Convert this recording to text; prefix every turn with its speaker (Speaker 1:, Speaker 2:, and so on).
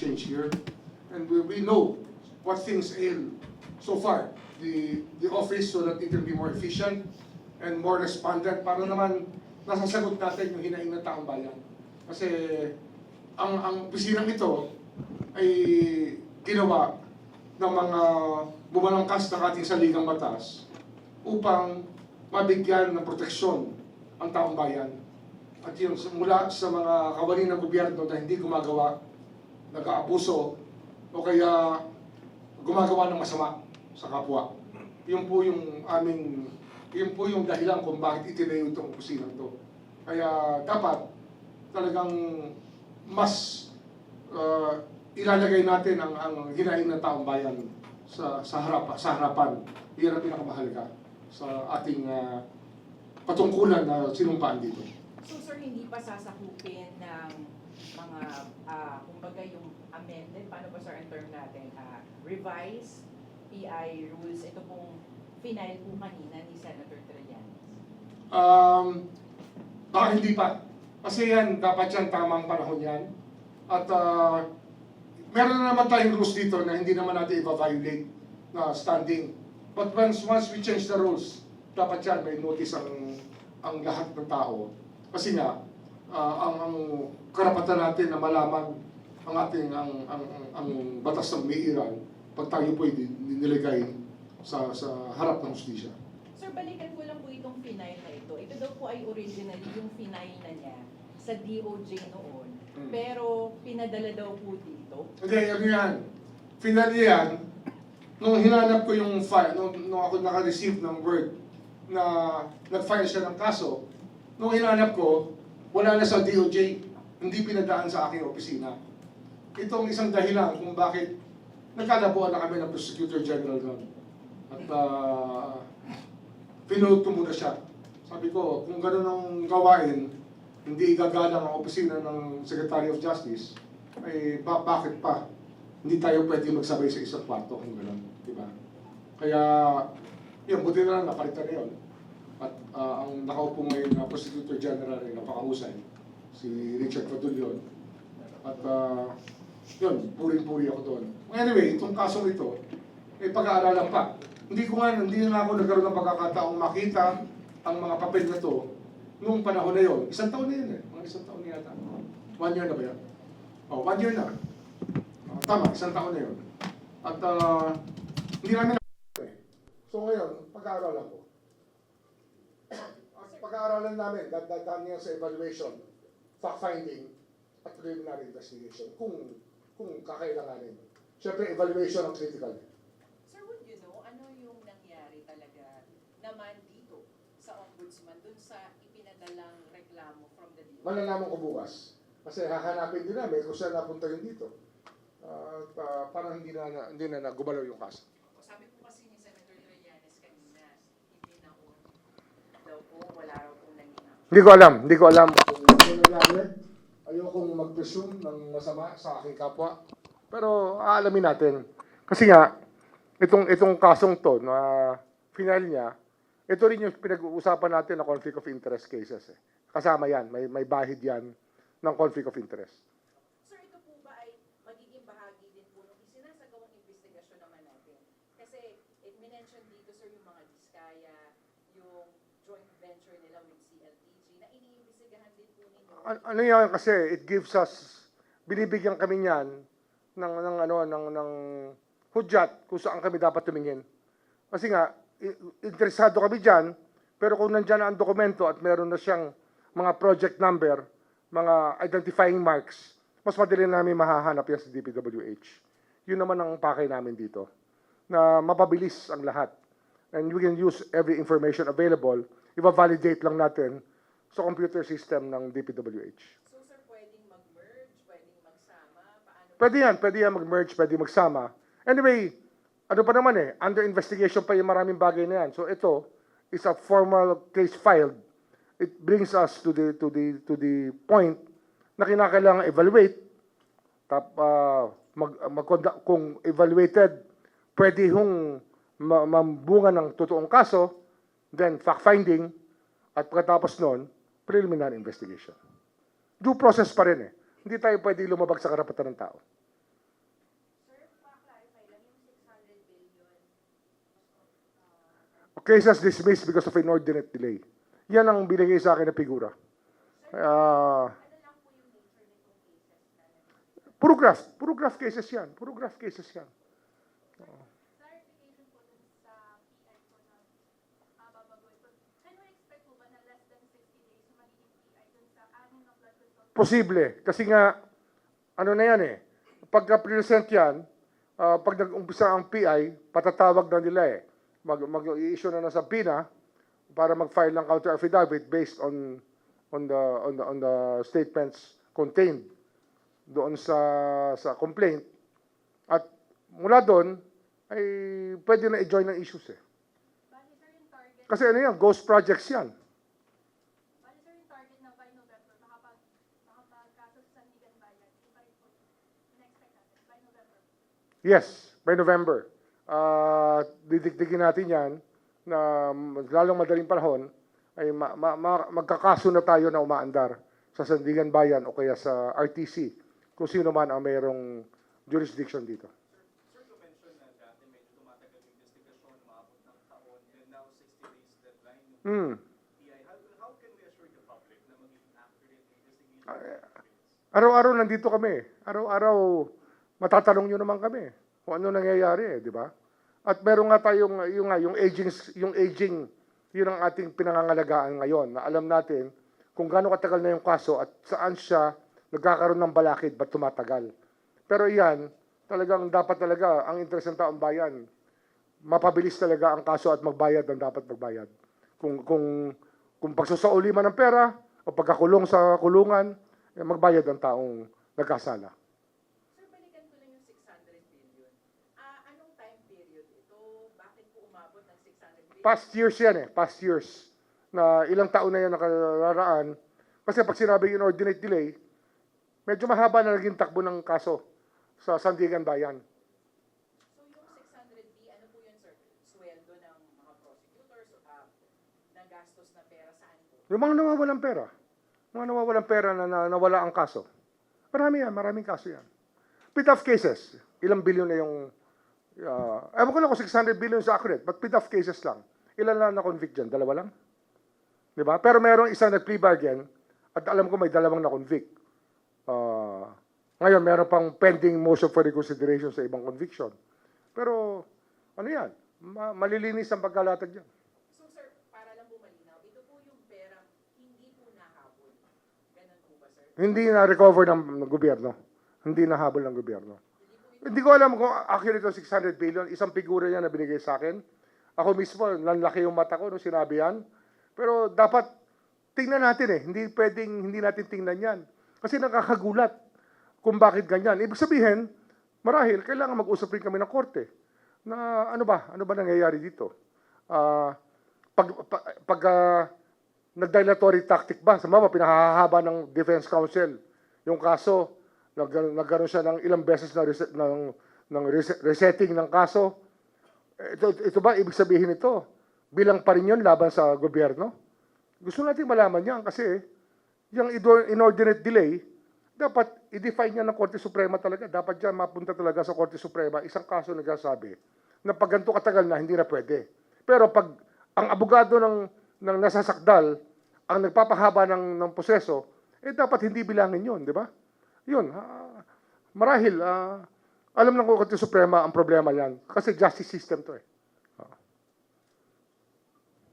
Speaker 1: change here. And we know what things ail so far. The office so that it will be more efficient and more respondent para naman nasasagot natin yung hinaing ng taong bayan. Kasi ang opisinang ito ay ginawa ng mga bumalangkas ng ating saligang batas upang mabigyan ng proteksyon ang taong bayan. At yung mula sa mga kawani ng gobyerno na hindi gumagawa, nag-aabuso, o kaya gumagawa ng masama sa kapwa. Yun po yung dahilan kung bakit itinayo itong opisina ito. Kaya dapat talagang mas ilalagay natin ang hinaing ng taong bayan sa harapan. Iyan ang pinakamahalaga sa ating patungkulan na sinumpaan dito.
Speaker 2: So sir, hindi pa sasakupin ng mga, kumbaga yung amended, paano ba sir ang term natin, revised PI rules, ito pong final po kanina ni Senator Trillanes?
Speaker 1: Baka hindi pa. Kasi yan, dapat yan tamang panahon yan. At meron na naman tayong rules dito na hindi naman natin i-violate na standing. But once we change the rules, dapat yan may notice ang lahat ng tao. Kasi nga, ang karapatan natin na malaman ang ating ang batas ng umiiral pag tayo po nilagay sa harap ng hustisya.
Speaker 2: Sir, balikan ko lang po itong final na ito. Ito daw po ay originally yung final na niya sa DOJ noon. Pero pinadala daw po dito.
Speaker 1: Hindi, ano yan. Finally yan, nung hinanap ko yung file, nung ako naka-receive ng word na nag-file siya ng kaso, nung hinanap ko, wala na sa DOJ, hindi pinadaan sa aking opisina. Itong isang dahilan kung bakit nagkalabuan na kami ng Prosecutor General noon. At pinote ko muna siya. Sabi ko, kung gano'n ang gawain, hindi igagalang ang opisina ng Secretary of Justice, ay bakit pa? Hindi tayo pwede magsabay sa isang kwarto kung gano'n, di ba? Kaya, yun, buti na lang napalitan na yun. At ang nakaupo ngayon na Prosecutor General ay napakahusay, si Richard Padulyon. At yun, puring-puri ako doon. Anyway, itong kasong ito, ay pag-aaralan pa. Hindi na ako nagkaroon ng pagkakataong makita ang mga papel na to noong panahon na yun. Isang taon na yun eh. Mga isang taon na yata. 1 year na ba yan? 1 year na. Tama, isang taon na yun. At hindi namin eh. So ngayon, pag-aaralan ko. At pag-aaralan namin, dadaan niya sa evaluation, fact-finding, at preliminary investigation. Kung kakailanganin. Siyempre, evaluation ang critical.
Speaker 2: Sir, would you know, ano yung nangyari talaga naman dito sa ombudsman dun sa ipinadalang reklamo from the DOJ?
Speaker 1: Malalaman ko bukas. Kasi hahanapin din namin kung saan napunta yun dito. Parang hindi na gumalaw yung kaso.
Speaker 2: Sabi po kasi ni Senator Trillanes kanina, hindi na daw po, wala raw pong naging action.
Speaker 1: Hindi ko alam kung ano nangyari. Ayokong mag-presume ng masama sa aking kapwa. Pero aalamin natin. Kasi nga, itong kasong to na final niya, ito rin yung pinag-uusapan natin na conflict of interest cases. Eh. Kasama yan, may bahid yan ng conflict of interest.
Speaker 2: Sir, ito po ba ay magiging bahagi din po ng isinasagawang investigasyon naman natin? Kasi it mention dito, sir, yung mga diskaya, yung joint venture nila with CLTG, na iniimbestigahan din po ninyo.
Speaker 1: Ano yan kasi, it gives us, binibigyan kami niyan ng hudyat kung saan kami dapat tumingin. Kasi nga, interesado kami dyan, pero kung nandyan na ang dokumento at meron na siyang mga project number, mga identifying marks, mas madali namin mahahanap yan sa DPWH. Yun naman ang pakay namin dito, na mapabilis ang lahat. And we can use every information available, i-validate lang natin sa computer system ng DPWH.
Speaker 2: So, sir, pwedeng mag-merge, pwedeng magsama, paano?
Speaker 1: Pwede yan mag-merge, pwede magsama. Anyway, ano pa naman eh, under investigation pa yung maraming bagay na yan. So ito is a formal case filed. It brings us to the point na kinakailangan evaluate. Kung evaluated, pwede hong mambunga ng totoong kaso, then fact-finding, at pagkatapos nun, preliminary investigation. Due process pa rin eh. Hindi tayo pwede lumabag sa karapatan ng tao. cases dismissed because of inordinate delay. Yan ang binigay sa akin na figura. Puro graft cases yan. Puro graft cases yan.
Speaker 3: Clarification po dun sa PI po na babagoy po. Can we expect po ba na less than 60 days yung magiging PI dun sa anim na flood control?
Speaker 1: Posible. Kasi nga, ano na yan eh. Pagka-present yan, pag nag-umpisa ang PI, patatawag na nila eh. Mag-i-issue na ng subpoena para mag-file ng counter affidavit based on the statements contained doon sa complaint. At mula doon, ay pwede na i-join ng issues eh.
Speaker 3: Bali sir yung target.
Speaker 1: Kasi ano yan, ghost projects yan.
Speaker 3: Bali sir yung target na by November makapagkaso sa Sandigan Bayan. Yung pa rin po in-expect natin by November.
Speaker 1: Yes, by November. Didikdikin natin yan na lalong madaling panahon ay magkakaso na tayo na umaandar sa Sandigan Bayan o kaya sa RTC kung sino man ang mayroong jurisdiction dito.
Speaker 4: Sir, you mentioned na dati medyo tumatagal yung investigasyon, umabot ng taon, and now 60 days deadline yung PI. How can we assure the public na magiging accurate investigation?
Speaker 1: Araw-araw nandito kami. Araw-araw matatanong nyo naman kami kung ano nangyayari, di ba? At meron nga tayong yung aging, yun ang ating pinangangalagaan ngayon na alam natin kung gaano katagal na yung kaso at saan siya nagkakaroon ng balakid ba't tumatagal. Pero iyan, talagang dapat talaga ang interes ng taong bayan, mapabilis talaga ang kaso at magbayad ang dapat magbayad. Kung pagsusauli man ng pera o pagkakulong sa kulungan, magbayad ang taong nagkasala.
Speaker 2: Sir, balikan ko lang yung 600 billion. Anong time period ito? Bakit po umabot ng 600 billion?
Speaker 1: Past years yan eh, past years. Na ilang taon na yan nakararaan. Kasi pag sinabi inordinate delay, medyo mahaba na naging takbo ng kaso sa Sandigan Bayan.
Speaker 2: So yung 600B, ano po yun, sir? Sweldo ng mga prosecutors o nagastos na pera saan po?
Speaker 1: Yung mga nawawalang pera. Mga nawawalang pera na nawala ang kaso. Marami yan, maraming kaso yan. Pit-off cases, ilang bilyon na yung, ewan ko lang kung 600 billion sa accurate, but pit-off cases lang. Ilan lang na-convict dyan? Dalawa lang? Diba? Pero merong isang nag-plea bargain at alam ko may dalawang na-convict. Ngayon, meron pang pending motion for reconsideration sa ibang conviction. Pero, ano yan? Malilinis ang pagkalatag yan.
Speaker 2: So sir, para lang po malinaw, ito po yung pera hindi po nahabol. Ganun po ba, sir?
Speaker 1: Hindi na-recover ng gobyerno. Hindi nahabol ng gobyerno. Hindi ko alam kung accurate yung 600 billion. Isang figura yan na binigay sa akin. Ako mismo, nanlaki yung mata ko nung sinabi yan. Pero dapat tingnan natin eh. Hindi natin tingnan yan. Kasi nakakagulat kung bakit ganyan. Ibig sabihin, marahil, kailangan mag-usap rin kami ng korte. Na ano ba nangyayari dito? Nag-dilatory tactic ba? Sa mga pinahahaba ng defense counsel yung kaso, nagkaroon siya ng ilang beses ng resetting ng kaso. Ito ba, ibig sabihin ito? Bilang pa rin yun laban sa gobyerno? Gusto natin malaman yan kasi yung inordinate delay, dapat i-define niya ng Korte Suprema talaga. Dapat dyan mapunta talaga sa Korte Suprema. Isang kaso nagsasabi na pag ganito katagal na, hindi na pwede. Pero pag ang abogado ng nasasakdal ang nagpapahaba ng proseso, dapat hindi bilangin yun, di ba? Yun, marahil, alam ng Korte Suprema ang problema yan. Kasi justice system to eh.